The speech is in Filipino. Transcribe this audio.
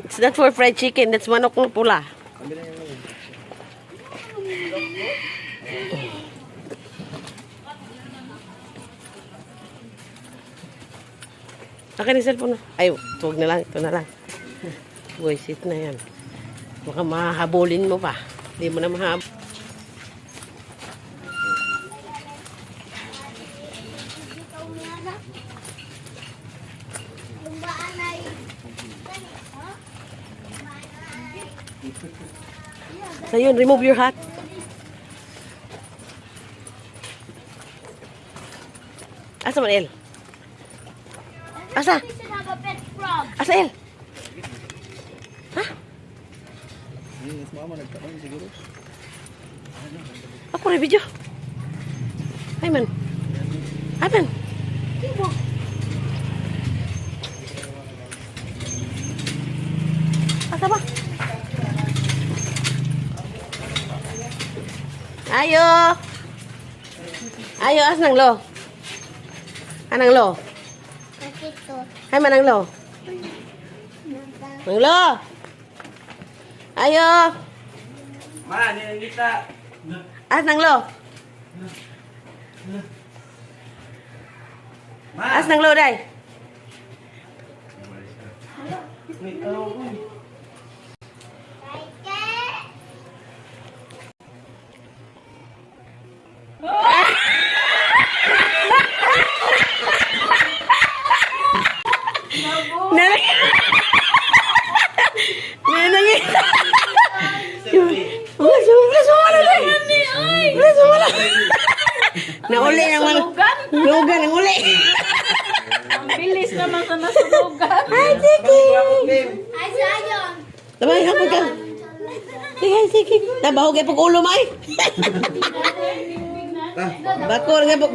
It's not for fried chicken. That's manok ng pula. Akin yung cellphone. Ay, huwag na lang. Ito na lang. Voice it na yan. Baka mahahabulin mo pa. Hindi mo na mahabol. So yun, remove your hat. Asa man, El? Asa? Asa, El? Ha? Ako rin video. Ay man. Ay man. Asa ba? Ayo. Ayo, as nang lo. Anang lo. Ay manang lo. Nang lo. Ayo. Ma, nilang kita. As nang lo. Ma. As nang lo day. Nauli naman. Lugan ang uli. Ang bilis naman sa nasunugan. Ay, sige. Ay, sayon. Tabay, hapon ka. Sige, sige. Nabaho kayo pag ulo, may. Bakor nga po.